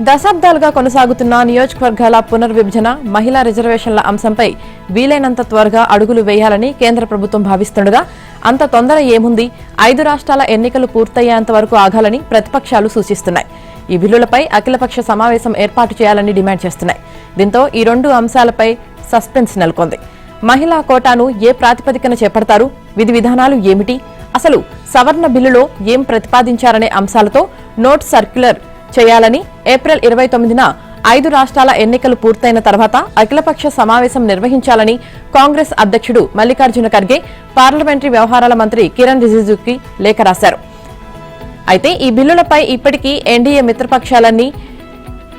దశాబ్దాలుగా కొనసాగుతున్న నియోజకవర్గాల పునర్విభజన, మహిళా రిజర్వేషన్ల అంశంపై వీలైనంత త్వరగా అడుగులు వేయాలని కేంద్ర ప్రభుత్వం భావిస్తుండగా అంత తొందర ఏముంది, 5 రాష్ట్రాల ఎన్నికలు పూర్తయ్యేంత వరకు ఆగాలని ప్రతిపక్షాలు సూచిస్తున్నాయి. ఈ బిల్లులపై అఖిలపక్ష సమావేశం ఏర్పాటు చేయాలని డిమాండ్ చేస్తున్నాయి. దీంతో ఈ 2 అంశాలపై సస్పెన్స్ నెలకొంది. మహిళా కోటాను ఏ ప్రాతిపదికన చేపడతారు, విధి విధానాలు ఏమిటి, అసలు సవర్ణ బిల్లులో ఏం ప్రతిపాదించారనే అంశాలతో నోట్ సర్క్యులర్ చేయాలని ఏప్రిల్ 29న 5 రాష్ట్రాల ఎన్నికలు పూర్తయిన తర్వాత అఖిలపక్ష సమావేశం నిర్వహించాలని కాంగ్రెస్ అధ్యక్షుడు మల్లికార్జున ఖర్గే పార్లమెంటరీ వ్యవహారాల మంత్రి కిరణ్ రిజిజుకి లేఖ రాశారు. అయితే ఈ బిల్లులపై ఇప్పటికీ ఎన్డీఏ మిత్రపక్షాలన్నీ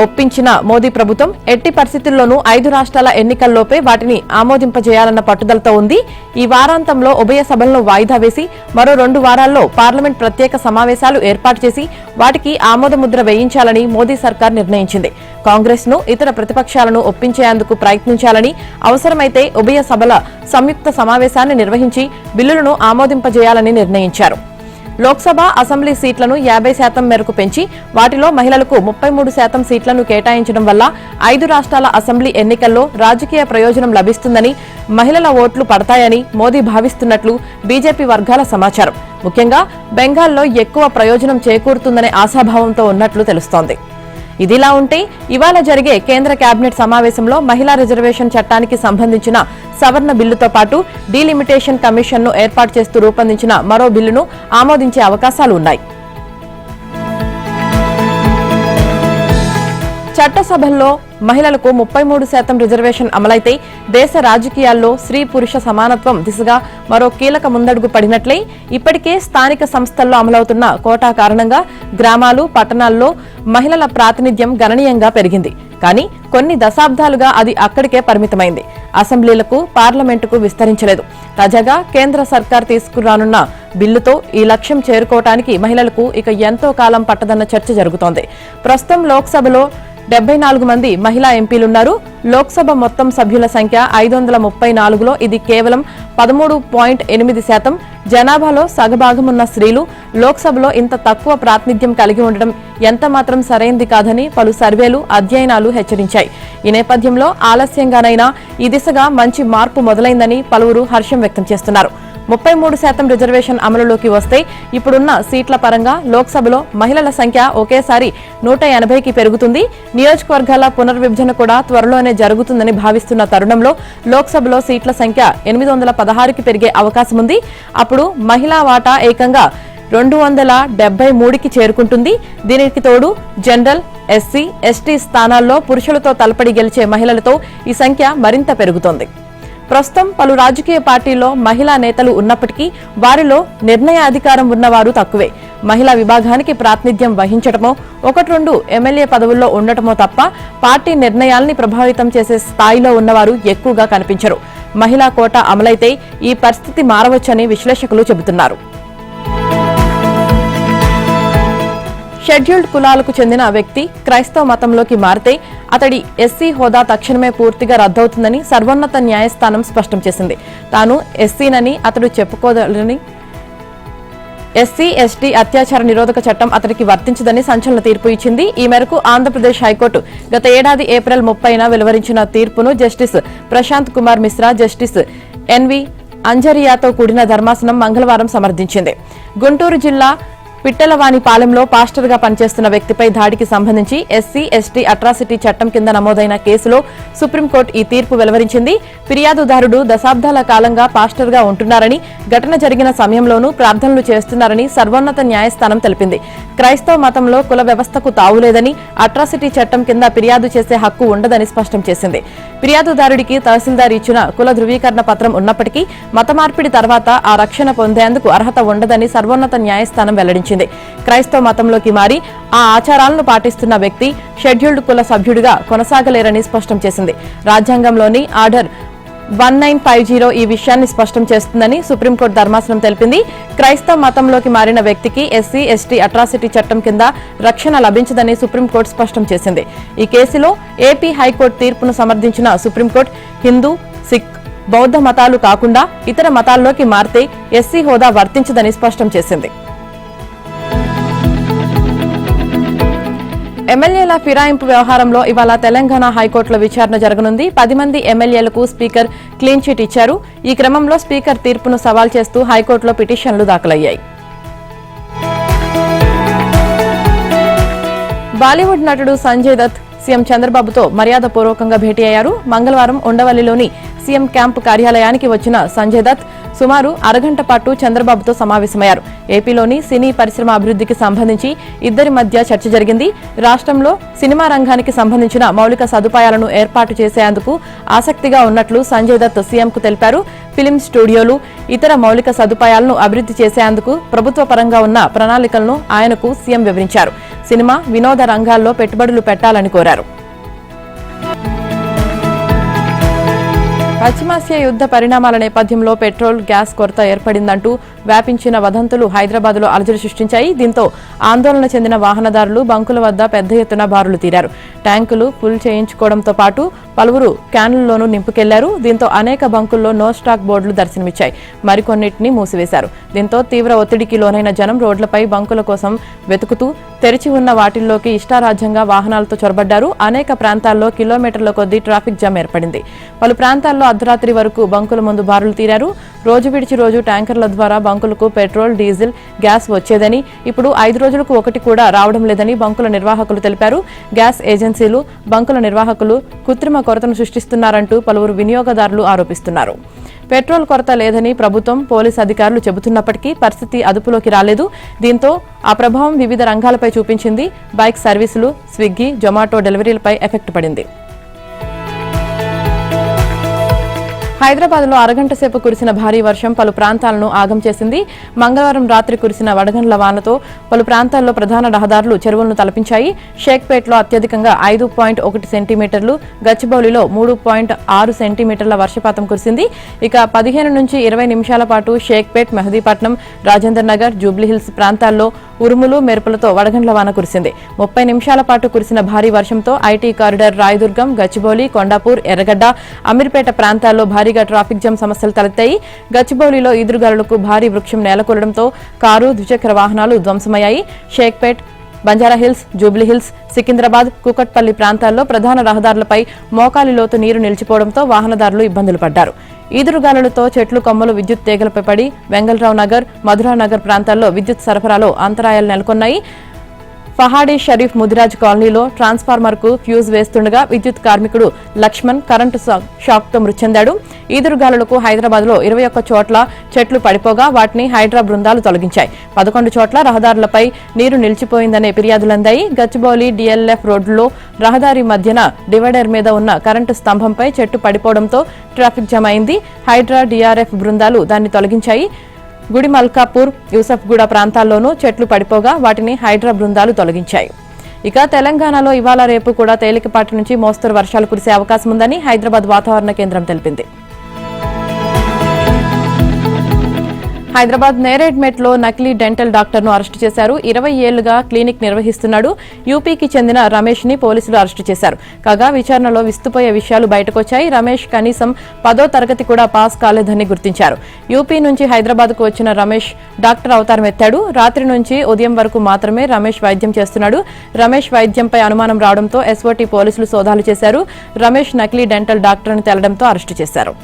ఒప్పించిన మోదీ ప్రభుత్వం ఎట్టి పరిస్థితుల్లోనూ 5 రాష్ట్రాల ఎన్నికల్లోపే వాటిని ఆమోదింపజేయాలన్న పట్టుదలతో ఉంది. ఈ వారాంతంలో ఉభయ సభలను వాయిదా వేసి మరో 2 వారాల్లో పార్లమెంట్ ప్రత్యేక సమావేశాలు ఏర్పాటు చేసి వాటికి ఆమోదముద్ర వేయించాలని మోదీ సర్కార్ నిర్ణయించింది. కాంగ్రెస్ ను ఇతర ప్రతిపక్షాలను ఒప్పించేందుకు ప్రయత్నించాలని, అవసరమైతే ఉభయ సభల సంయుక్త సమావేశాన్ని నిర్వహించి బిల్లులను ఆమోదింపజేయాలని నిర్ణయించారు. లోక్సభ, అసెంబ్లీ సీట్లను 50% మేరకు పెంచి వాటిలో మహిళలకు 33% సీట్లను కేటాయించడం వల్ల 5 రాష్ట్రాల అసెంబ్లీ ఎన్నికల్లో రాజకీయ ప్రయోజనం లభిస్తుందని, మహిళల ఓట్లు పడతాయని మోదీ భావిస్తున్నట్లు బీజేపీ వర్గాల సమాచారం. ముఖ్యంగా బెంగాల్లో ఎక్కువ ప్రయోజనం చేకూరుతుందనే ఆశాభావంతో ఉన్నట్లు తెలుస్తోంది. ఇదిలా ఉంటే ఇవాళ జరిగే కేంద్ర కేబినెట్ సమావేశంలో మహిళా రిజర్వేషన్ చట్టానికి సంబంధించిన సవర్ణ బిల్లుతో పాటు డీలిమిటేషన్ కమిషన్ను ఏర్పాటు చేస్తూ రూపొందించిన మరో బిల్లును ఆమోదించే అవకాశాలు ఉన్నాయి. చట్టసభల్లో మహిళలకు 33% రిజర్వేషన్ అమలైతే దేశ రాజకీయాల్లో స్త్రీ పురుష సమానత్వం దిశగా మరో కీలక ముందడుగు పడినట్లే ఇప్పటికే స్థానిక సంస్థల్లో అమలవుతున్న కోటా కారణంగా గ్రామాలు, పట్టణాల్లో మహిళల ప్రాతినిధ్యం గణనీయంగా పెరిగింది. కానీ కొన్ని దశాబ్దాలుగా అది అక్కడికే పరిమితమైంది. అసెంబ్లీలకు, పార్లమెంటుకు విస్తరించలేదు. తాజాగా కేంద్ర సర్కార్ తీసుకురానున్న బిల్లుతో ఈ లక్ష్యం చేరుకోవడానికి మహిళలకు ఇక ఎంతో కాలం పట్టదన్న చర్చ జరుగుతోంది. ప్రస్తుతం లోక్సభలో 74 మంది మహిళా ఎంపీలున్నారు. లోక్సభ మొత్తం సభ్యుల సంఖ్య 534లో ఇది కేవలం 13.8%. జనాభాలో సగభాగమున్న స్త్రీలు లోక్సభలో ఇంత తక్కువ ప్రాతినిధ్యం కలిగి ఉండడం ఎంతమాత్రం సరైంది కాదని పలు సర్వేలు, అధ్యయనాలు హెచ్చరించాయి. ఈ నేపథ్యంలో ఆలస్యంగానైనా ఈ దిశగా మంచి మార్పు మొదలైందని పలువురు హర్షం వ్యక్తం చేస్తున్నారు. 33% రిజర్వేషన్ అమలులోకి వస్తే ఇప్పుడున్న సీట్ల పరంగా లోక్సభలో మహిళల సంఖ్య ఒకేసారి 180కి పెరుగుతుంది. నియోజకవర్గాల పునర్విభజన కూడా త్వరలోనే జరుగుతుందని భావిస్తున్న తరుణంలో లోక్సభలో సీట్ల సంఖ్య 816కి పెరిగే అవకాశం ఉంది. అప్పుడు మహిళా వాటా ఏకంగా 273కి చేరుకుంటుంది. దీనికి తోడు జనరల్, ఎస్సీ, ఎస్టీ స్థానాల్లో పురుషులతో తలపడి గెలిచే మహిళలతో ఈ సంఖ్య మరింత పెరుగుతోంది. ప్రస్తుతం పలు రాజకీయ పార్టీల్లో మహిళా నేతలు ఉన్నప్పటికీ వారిలో నిర్ణయాధికారం ఉన్నవారు తక్కువే. మహిళా విభాగానికి ప్రాతినిధ్యం వహించటమో, 1-2 ఎమ్మెల్యే పదవుల్లో ఉండటమో తప్ప పార్టీ నిర్ణయాల్ని ప్రభావితం చేసే స్థాయిలో ఉన్నవారు ఎక్కువగా కనిపించరు. మహిళా కోటా అమలైతే ఈ పరిస్థితి మారవచ్చని విశ్లేషకులు చెబుతున్నారు. షెడ్యూల్డ్ కులాలకు చెందిన వ్యక్తి క్రైస్తవ మతంలోకి మారితే అతడి ఎస్సీ హోదా తక్షణమే పూర్తిగా రద్దవుతుందని సర్వోన్నత న్యాయస్థానం స్పష్టం చేసింది. తాను ఎస్సీనని అతడు చెప్పుకోదని, ఎస్సీ, ఎస్టీ అత్యాచార నిరోధక చట్టం అతడికి వర్తించదని సంచలన తీర్పు ఇచ్చింది. ఈ మేరకు ఆంధ్రప్రదేశ్ హైకోర్టు గత ఏడాది ఏప్రిల్ 30న వెలువరించిన తీర్పును justice Prashant Kumar Mishra, justice N V అంజరియాతో కూడిన ధర్మాసనం మంగళవారం సమర్థించింది. గుంటూరు జిల్లా పిట్టలవానిపాలెంలో పాస్టర్గా పనిచేస్తున్న వ్యక్తిపై దాడికి సంబంధించి ఎస్సీ, ఎస్టీ అట్రాసిటీ చట్టం కింద నమోదైన కేసులో సుప్రీంకోర్టు ఈ తీర్పు వెలువరించింది. ఫిర్యాదుదారుడు దశాబ్దాల కాలంగా పాస్టర్గా ఉంటున్నారని, ఘటన జరిగిన సమయంలోనూ ప్రార్థనలు చేస్తున్నారని సర్వోన్నత న్యాయస్థానం తెలిపింది. క్రైస్తవ మతంలో కుల వ్యవస్థకు తావులేదని, అట్రాసిటీ చట్టం కింద ఫిర్యాదు చేసే హక్కు ఉండదని స్పష్టం చేసింది. ఫిర్యాదుదారుడికి తహసీల్దార్ ఇచ్చిన కుల ధృవీకరణ పత్రం ఉన్నప్పటికీ మత మార్పిడి తర్వాత ఆ రక్షణ పొందేందుకు అర్హత ఉండదని సర్వోన్నత న్యాయస్థానం వెల్లడించింది. క్రైస్తవ మతంలోకి మారి ఆ ఆచారాలను పాటిస్తున్న వ్యక్తి షెడ్యూల్డ్ కుల సభ్యుడిగా కొనసాగలేరని స్పష్టం చేసింది. రాజ్యాంగంలోని ఆర్డర్ 1950 ఈ విషయాన్ని స్పష్టం చేస్తుందని సుప్రీంకోర్టు ధర్మాసనం తెలిపింది. క్రైస్తవ మతంలోకి మారిన వ్యక్తికి ఎస్సీ, ఎస్టీ అట్రాసిటీ చట్టం కింద రక్షణ లభించదని సుప్రీంకోర్టు స్పష్టం చేసింది. ఈ కేసులో ఏపీ హైకోర్టు తీర్పును సమర్థించిన సుప్రీంకోర్టు హిందూ, సిక్, బౌద్ధ మతాలు కాకుండా ఇతర మతాల్లోకి మారితే ఎస్సీ హోదా వర్తించదని స్పష్టం చేసింది. ఎమ్మెల్యేల ఫిరాయింపు వ్యవహారంలో ఇవాళ తెలంగాణ హైకోర్టులో విచారణ జరగనుంది. 10 మంది ఎమ్మెల్యేలకు స్పీకర్ క్లీన్ చిట్ ఇచ్చారు. ఈ క్రమంలో స్పీకర్ తీర్పును సవాల్ చేస్తూ హైకోర్టులో పిటిషన్లు దాఖలయ్యాయి. బాలీవుడ్ నటుడు సంజయ్ దత్ సీఎం చంద్రబాబుతో మర్యాదపూర్వకంగా భేటీ అయ్యారు. మంగళవారం ఉండవల్లిలోని సీఎం క్యాంపు కార్యాలయానికి వచ్చిన సంజయ్ దత్ సుమారు అరగంట పాటు చంద్రబాబుతో సమావేశమయ్యారు. ఏపీలోని సినీ పరిశ్రమ అభివృద్ధికి సంబంధించి ఇద్దరి మధ్య చర్చ జరిగింది. రాష్ట్రంలో సినిమా రంగానికి సంబంధించిన మౌలిక సదుపాయాలను ఏర్పాటు చేసేందుకు ఆసక్తిగా ఉన్నట్లు సంజయ్ దత్ సీఎంకు తెలిపారు. ఫిలిం స్టూడియోలు, ఇతర మౌలిక సదుపాయాలను అభివృద్ధి చేసేందుకు ప్రభుత్వ పరంగా ఉన్న ప్రణాళికలను ఆయనకు సీఎం వివరించారు. సినిమా, వినోద రంగాల్లో పెట్టుబడులు పెట్టాలని కోరారు. పశ్చిమాసియా యుద్ధ పరిణామాల నేపథ్యంలో పెట్రోల్, గ్యాస్ కొరత ఏర్పడిందంటూ వ్యాపించిన వదంతులు హైదరాబాద్లో అలజడి సృష్టించాయి. దీంతో ఆందోళన చెందిన వాహనదారులు బంకుల వద్ద పెద్ద ఎత్తున బారులు తీరారు. ట్యాంకులు ఫుల్ చేయించుకోవడంతో పాటు పలువురు క్యాన్లలోనూ నింపుకెళ్లారు. దీంతో అనేక బంకుల్లో నో స్టాక్ బోర్డులు దర్శనమిచ్చాయి. మరికొన్నింటిని మూసివేశారు. దీంతో తీవ్ర ఒత్తిడికి లోనైన జనం రోడ్లపై బంకుల కోసం వెతుకుతూ తెరిచి ఉన్న వాటిల్లోకి ఇష్టారాజ్యంగా వాహనాలతో చొరబడ్డారు. అనేక ప్రాంతాల్లో కిలోమీటర్ల కొద్దీ ట్రాఫిక్ జామ్ ఏర్పడింది. పలు ప్రాంతాల్లో అర్ధరాత్రి వరకు బంకుల ముందు బారులు తీరారు. రోజు విడిచి రోజు ట్యాంకర్ల ద్వారా బంకులకు పెట్రోల్, డీజిల్, గ్యాస్ వచ్చేదని, ఇప్పుడు 5 రోజులకు ఒకటి కూడా రావడం లేదని బంకుల నిర్వాహకులు తెలిపారు. గ్యాస్ ఏజెన్సీలు, బంకుల నిర్వాహకులు కృత్రిమ కొరతను సృష్టిస్తున్నారంటూ పలువురు వినియోగదారులు ఆరోపిస్తున్నారు. పెట్రోల్ కొరత లేదని ప్రభుత్వం, పోలీసు అధికారులు చెబుతున్నప్పటికీ పరిస్థితి అదుపులోకి రాలేదు. దీంతో ఆ ప్రభావం వివిధ రంగాలపై చూపించింది. బైక్ సర్వీసులు, స్విగ్గీ, జొమాటో డెలివరీలపై ఎఫెక్ట్ పడింది. హైదరాబాద్లో అరగంట సేపు కురిసిన భారీ వర్షం పలు ప్రాంతాలను ఆగం చేసింది. మంగళవారం రాత్రి కురిసిన వడగండ్ల వానతో పలు ప్రాంతాల్లో ప్రధాన రహదారులు చెరువులను తలపించాయి. షేక్పేట్లో అత్యధికంగా 5.1 సెంటీమీటర్లు, గచ్చిబౌలిలో 3.6 సెంటీమీటర్ల వర్షపాతం కురిసింది. ఇక 15 నుంచి 20 నిమిషాల పాటు షేక్పేట్, మెహదీపట్నం, రాజేందర్ నగర్, జూబ్లీహిల్స్ ప్రాంతాల్లో ఉరుములు, మెరుపులతో వడగండ్ల వాన కురిసింది. 30 నిమిషాల పాటు కురిసిన భారీ వర్షంతో ఐటీ కారిడార్, రాయదుర్గం, గచ్చిబౌలి, కొండాపూర్, ఎర్రగడ్డ, అమీర్పేట ప్రాంతాల్లో భారీగా ట్రాఫిక్ జామ్ సమస్యలు తలెత్తాయి. గచ్చిబౌలిలో ఈదురుగాలులకు భారీ వృక్షం నేలకూలడంతో కారు, ద్విచక్ర వాహనాలు ధ్వంసమయ్యాయి. షేక్పేట్, బంజారాహిల్స్, జూబ్లీహిల్స్, సికింద్రాబాద్, కూకట్పల్లి ప్రాంతాల్లో ప్రధాన రహదారులపై మోకాలి లోతు నీరు నిలిచిపోవడంతో వాహనదారులు ఇబ్బందులు పడ్డారు. ఈదురుగాలులతో చెట్లు, కొమ్మలు, విద్యుత్ తీగలపై పడి వెంగళరావు నగర్, మధురానగర్ ప్రాంతాల్లో విద్యుత్ సరఫరాలో అంతరాయాలు నెలకొన్నాయి. ఫహాడీ షరీఫ్ ముదిరాజ్ కాలనీలో ట్రాన్స్ఫార్మర్ కు ఫ్యూజ్ వేస్తుండగా విద్యుత్ కార్మికుడు లక్ష్మణ్ కరెంటు షాక్ తో మృతి చెందాడు. ఈదురుగాలులకు హైదరాబాద్ లో 21 చోట్ల చెట్లు పడిపోగా వాటిని హైడ్రా బృందాలు తొలగించాయి. 11 చోట్ల రహదారులపై నీరు నిలిచిపోయిందనే ఫిర్యాదులందాయి. గచ్చిబౌలి డిఎల్ఎఫ్ రోడ్డులో రహదారి మధ్యన డివైడర్ మీద ఉన్న కరెంటు స్తంభంపై చెట్టు పడిపోవడంతో ట్రాఫిక్ జామ్ అయింది. హైడ్రా, డిఆర్ఎఫ్ బృందాలు దాన్ని తొలగించాయి. గుడి మల్కాపూర్, యూసఫ్గూడ ప్రాంతాల్లోనూ చెట్లు పడిపోగా వాటిని హైడ్రా బృందాలు తొలగించాయి. ఇక తెలంగాణలో ఇవాళ, రేపు కూడా తేలికపాటి నుంచి మోస్తరు వర్షాలు కురిసే అవకాశం ఉందని హైదరాబాద్ వాతావరణ కేంద్రం తెలిపింది. హైదరాబాద్ నేరేడ్మెట్లో నకిలీ డెంటల్ డాక్టర్ను అరెస్టు చేశారు. 20 ఏళ్లుగా క్లినిక్ నిర్వహిస్తున్నాడు. యూపీకి చెందిన రమేష్ ని పోలీసులు అరెస్టు చేశారు. కాగా విచారణలో విస్తుపోయే విషయాలు బయటకొచ్చాయి. రమేష్ కనీసం 10వ తరగతి కూడా పాస్ కాలేదని గుర్తించారు. యూపీ నుంచి హైదరాబాద్ కు వచ్చిన రమేష్ డాక్టర్ అవతారం ఎత్తాడు. రాత్రి నుంచి ఉదయం వరకు మాత్రమే రమేష్ వైద్యం చేస్తున్నాడు. రమేష్ వైద్యంపై అనుమానం రావడంతో ఎస్ఓటీ పోలీసులు సోదాలు చేశారు. రమేష్ నకిలీ డెంటల్ డాక్టర్ అని తేలడంతో అరెస్టు చేశారు.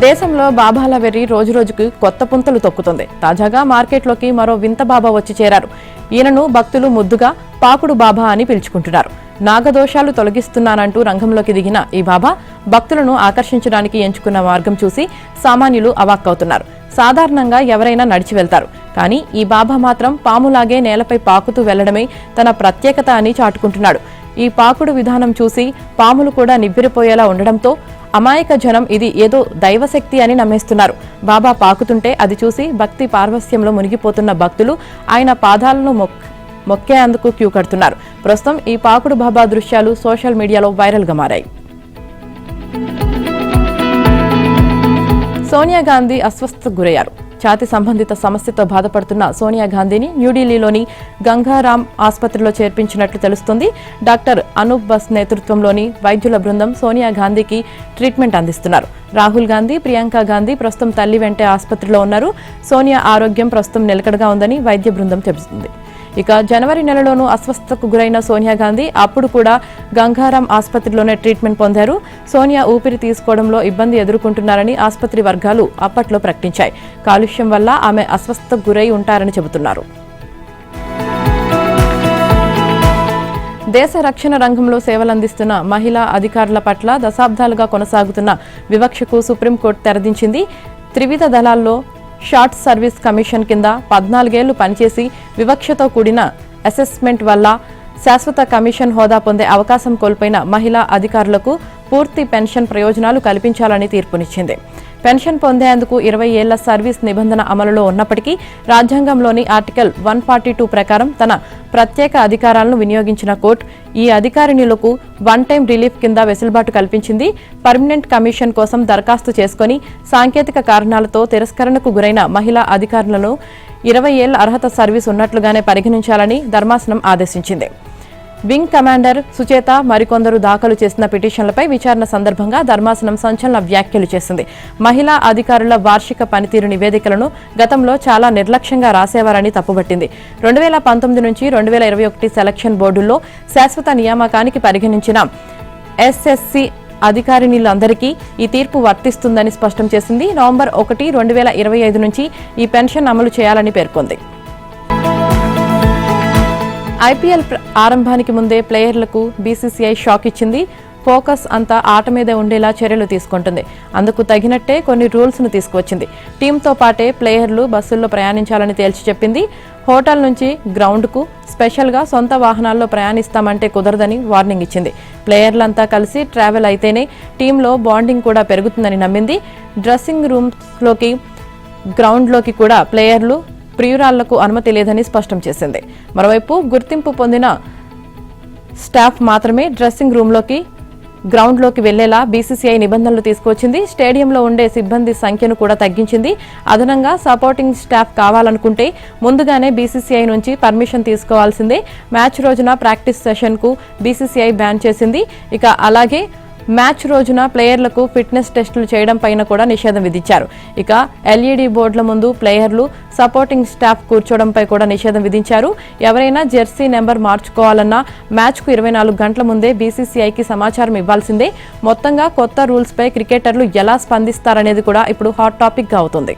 దేశంలో బాబాల వెర్రి రోజురోజుకు కొత్త పుంతలు తొక్కుతుంది. తాజాగా మార్కెట్లోకి మరో వింత బాబా వచ్చి చేరారు. ఈయనను భక్తులు ముద్దుగా పాకుడు బాబా అని పిలుచుకుంటున్నారు. నాగదోషాలు తొలగిస్తున్నానంటూ రంగంలోకి దిగిన ఈ బాబా భక్తులను ఆకర్షించడానికి ఎంచుకున్న మార్గం చూసి సామాన్యులు అవాక్కవుతున్నారు. సాధారణంగా ఎవరైనా నడిచి వెళ్తారు, కానీ ఈ బాబా మాత్రం పాములాగే నేలపై పాకుతూ వెళ్లడమే తన ప్రత్యేకత అని చాటుకుంటున్నాడు. ఈ పాకుడు విధానం చూసి పాములు కూడా నివ్వెరపోయేలా ఉండడంతో అమాయక జనం ఇది ఏదో దైవశక్తి అని నమ్మేస్తున్నారు. బాబా పాకుతుంటే అది చూసి భక్తి పార్వస్యంలో మునిగిపోతున్న భక్తులు ఆయన పాదాలను మొక్కేందుకు క్యూ కడుతున్నారు. ప్రస్తుతం ఈ పాకుడు బాబా దృశ్యాలు సోషల్ మీడియాలో వైరల్గా మారాయి. సోనియా గాంధీ అస్వస్థతకు గురయ్యారు. ఛాతీ సంబంధిత సమస్యతో బాధపడుతున్న సోనియా గాంధీని న్యూఢిల్లీలోని గంగారాం ఆసుపత్రిలో చేర్పించినట్లు తెలుస్తోంది. డాక్టర్ అనూప్ బస్ నేతృత్వంలోని వైద్యుల బృందం సోనియా గాంధీకి ట్రీట్మెంట్ అందిస్తున్నారు. రాహుల్ గాంధీ, ప్రియాంక గాంధీ ప్రస్తుతం తల్లి వెంటే ఆసుపత్రిలో ఉన్నారు. సోనియా ఆరోగ్యం ప్రస్తుతం నిలకడగా ఉందని వైద్య బృందం తెలుస్తుంది. ఇక జనవరి నెలలోనూ అస్వస్థతకు గురైన సోనియా గాంధీ అప్పుడు కూడా గంగారాం ఆసుపత్రిలోనే ట్రీట్మెంట్ పొందారు. సోనియా ఊపిరి తీసుకోవడంలో ఇబ్బంది ఎదుర్కొంటున్నారని ఆసుపత్రి వర్గాలు అప్పట్లో ప్రకటించాయి. కాలుష్యం వల్ల ఆమె అస్వస్థతకు గురై ఉంటారని చెబుతున్నారు. దేశ రక్షణ రంగంలో సేవలందిస్తున్న మహిళా అధికారుల పట్ల దశాబ్దాలుగా కొనసాగుతున్న వివక్షకు సుప్రీంకోర్టు తెరదించింది. త్రివిధ దళాల్లో షార్ట్ సర్వీస్ కమిషన్ కింద 14 ఏళ్లు పనిచేసి వివక్షతో కూడిన అసెస్మెంట్ వల్ల శాశ్వత కమిషన్ హోదా పొందే అవకాశం కోల్పోయిన మహిళా అధికారులకు పూర్తి పెన్షన్ ప్రయోజనాలు కల్పించాలని తీర్పునిచ్చింది. పెన్షన్ పొందేందుకు 20 ఏళ్ల సర్వీస్ నిబంధన అమలులో ఉన్నప్పటికీ రాజ్యాంగంలోని ఆర్టికల్ 142 ప్రకారం తన ప్రత్యేక అధికారాలను వినియోగించిన కోర్టు ఈ అధికారిణులకు వన్ టైం రిలీఫ్ కింద వెసులుబాటు కల్పించింది. పర్మనెంట్ కమిషన్ కోసం దరఖాస్తు చేసుకుని సాంకేతిక కారణాలతో తిరస్కరణకు గురైన మహిళా అధికారులను 20 ఏళ్ల అర్హత సర్వీస్ ఉన్నట్లుగానే పరిగణించాలని ధర్మాసనం ఆదేశించింది. వింగ్ కమాండర్ సుచేత మరికొందరు దాఖలు చేసిన పిటిషన్లపై విచారణ సందర్భంగా ధర్మాసనం సంచలన వ్యాఖ్యలు చేసింది. మహిళా అధికారుల వార్షిక పనితీరు నివేదికలను గతంలో చాలా నిర్లక్ష్యంగా రాసేవారని తప్పుబట్టింది. 2019 నుంచి 2021 సెలక్షన్ బోర్డుల్లో శాశ్వత నియామకానికి పరిగణించిన ఎస్ఎస్సి అధికారిణులందరికీ ఈ తీర్పు వర్తిస్తుందని స్పష్టం చేసింది. నవంబర్ 1, 2025 నుంచి ఈ పెన్షన్ అమలు చేయాలని పేర్కొంది. ఐపీఎల్ ఆరంభానికి ముందే ప్లేయర్లకు బీసీసీఐ షాక్ ఇచ్చింది. ఫోకస్ అంతా ఆట మీదే ఉండేలా చర్యలు తీసుకుంటుంది. అందుకు తగినట్టే కొన్ని రూల్స్ ను తీసుకువచ్చింది. టీంతో పాటే ప్లేయర్లు బస్సుల్లో ప్రయాణించాలని తేల్చి చెప్పింది. హోటల్ నుంచి గ్రౌండ్కు స్పెషల్గా సొంత వాహనాల్లో ప్రయాణిస్తామంటే కుదరదని వార్నింగ్ ఇచ్చింది. ప్లేయర్లంతా కలిసి ట్రావెల్ అయితేనే టీంలో బాండింగ్ కూడా పెరుగుతుందని నమ్మింది. డ్రెస్సింగ్ రూమ్లోకి గ్రౌండ్లోకి కూడా ప్లేయర్లు ప్రియురాళ్లకు అనుమతి లేదని స్పష్టం చేసింది. మరోవైపు గుర్తింపు పొందిన స్టాఫ్ మాత్రమే డ్రెస్సింగ్ రూమ్లోకి గ్రౌండ్లోకి వెళ్లేలా బీసీసీఐ నిబంధనలు తీసుకొచ్చింది. స్టేడియంలో ఉండే సిబ్బంది సంఖ్యను కూడా తగ్గించింది. అదనంగా సపోర్టింగ్ స్టాఫ్ కావాలనుకుంటే ముందుగానే బీసీసీఐ నుంచి పర్మిషన్ తీసుకోవాల్సిందే. మ్యాచ్ రోజున ప్రాక్టీస్ సెషన్కు బీసీసీఐ బ్యాన్ చేసింది. ఇక అలాగే మ్యాచ్ రోజున ప్లేయర్లకు ఫిట్నెస్ టెస్టులు చేయడం పైన కూడా నిషేధం విధించారు. ఇక ఎల్ఈడీ బోర్డుల ముందు ప్లేయర్లు సపోర్టింగ్ స్టాఫ్ కూర్చోవడంపై కూడా నిషేధం విధించారు. ఎవరైనా జెర్సీ నెంబర్ మార్చుకోవాలన్నా మ్యాచ్కు 24 గంటల ముందే బీసీసీఐకి సమాచారం ఇవ్వాల్సిందే. మొత్తంగా కొత్త రూల్స్పై క్రికెటర్లు ఎలా స్పందిస్తారనేది కూడా ఇప్పుడు హాట్ టాపిక్గా అవుతుంది.